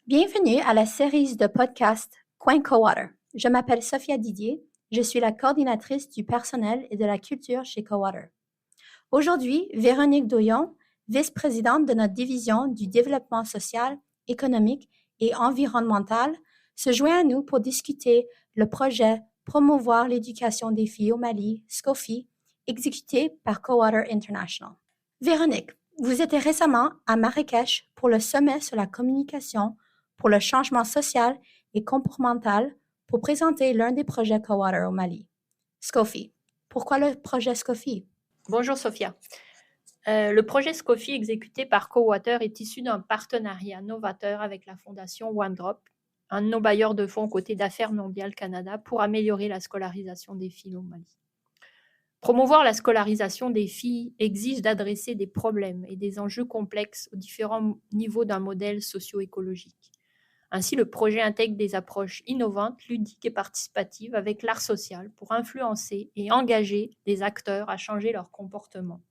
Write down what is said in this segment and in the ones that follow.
Bienvenue à la série de podcasts Coin Cowater. Je m'appelle Sophia Didier. Je suis la coordinatrice du personnel et de la culture chez Cowater. Aujourd'hui, Véronique Douillon, vice-présidente de notre division du développement social, économique et environnemental, se joint à nous pour discuter le projet Promouvoir l'éducation des filles au Mali, SCOFI, exécuté par Cowater International. Véronique, vous étiez récemment à Marrakech pour le sommet sur la communication pour le changement social et comportemental pour présenter l'un des projets Cowater au Mali, SCOFI. Pourquoi le projet SCOFI? Bonjour Sophia. Le projet SCOFI exécuté par Cowater est issu d'un partenariat novateur avec la fondation OneDrop, un de nos bailleurs de fonds aux côtés d'Affaires mondiales Canada pour améliorer la scolarisation des filles au Mali. Promouvoir la scolarisation des filles exige d'adresser des problèmes et des enjeux complexes aux différents niveaux d'un modèle socio-écologique. Ainsi, le projet intègre des approches innovantes, ludiques et participatives avec l'art social pour influencer et engager des acteurs à changer leur comportement.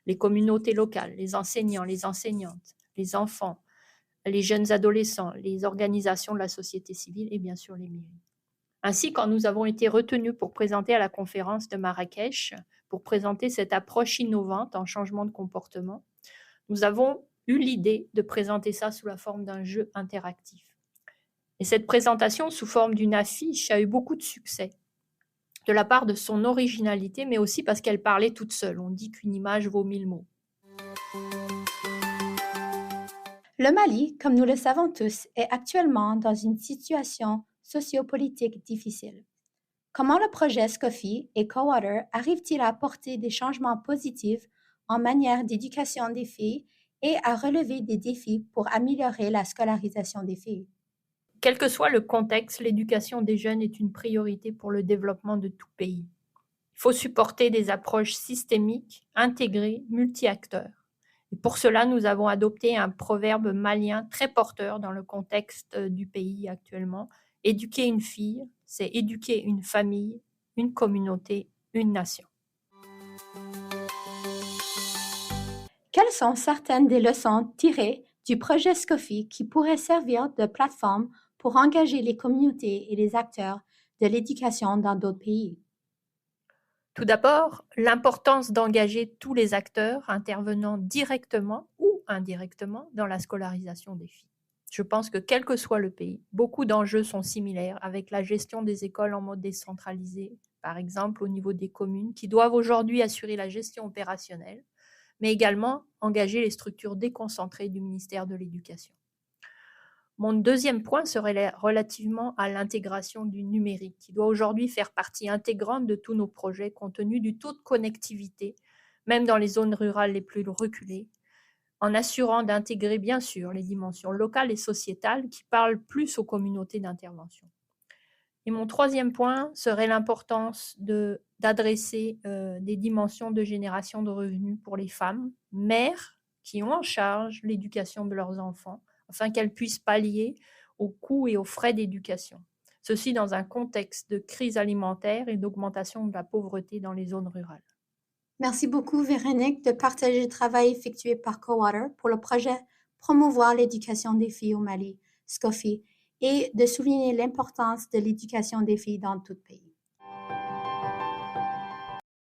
Les communautés locales, les enseignants, les enseignantes, les enfants, les jeunes adolescents, les organisations de la société civile et bien sûr les mairies. Ainsi, quand nous avons été retenus pour présenter à la conférence de Marrakech, pour présenter cette approche innovante en changement de comportement, nous avons eu l'idée de présenter ça sous la forme d'un jeu interactif. Et cette présentation sous forme d'une affiche a eu beaucoup de succès, de la part de son originalité, mais aussi parce qu'elle parlait toute seule. On dit qu'une image vaut 1000 mots. Le Mali, comme nous le savons tous, est actuellement dans une situation sociopolitique difficile. Comment le projet SCOFI et Cowater arrivent-ils à apporter des changements positifs en manière d'éducation des filles et à relever des défis pour améliorer la scolarisation des filles? Quel que soit le contexte, l'éducation des jeunes est une priorité pour le développement de tout pays. Il faut supporter des approches systémiques, intégrées, multi-acteurs. Et pour cela, nous avons adopté un proverbe malien très porteur dans le contexte du pays actuellement. Éduquer une fille, c'est éduquer une famille, une communauté, une nation. Quelles sont certaines des leçons tirées du projet SCOFI qui pourraient servir de plateforme pour engager les communautés et les acteurs de l'éducation dans d'autres pays? Tout d'abord, l'importance d'engager tous les acteurs intervenant directement ou indirectement dans la scolarisation des filles. Je pense que quel que soit le pays, beaucoup d'enjeux sont similaires avec la gestion des écoles en mode décentralisé, par exemple au niveau des communes, qui doivent aujourd'hui assurer la gestion opérationnelle, mais également engager les structures déconcentrées du ministère de l'Éducation. Mon deuxième point serait relativement à l'intégration du numérique, qui doit aujourd'hui faire partie intégrante de tous nos projets, compte tenu du taux de connectivité, même dans les zones rurales les plus reculées, en assurant d'intégrer bien sûr les dimensions locales et sociétales qui parlent plus aux communautés d'intervention. Et mon troisième point serait l'importance d'adresser des dimensions de génération de revenus pour les femmes, mères qui ont en charge l'éducation de leurs enfants, afin qu'elles puissent pallier aux coûts et aux frais d'éducation. Ceci dans un contexte de crise alimentaire et d'augmentation de la pauvreté dans les zones rurales. Merci beaucoup, Véronique, de partager le travail effectué par Cowater pour le projet Promouvoir l'éducation des filles au Mali, SCOFI, et de souligner l'importance de l'éducation des filles dans tout pays.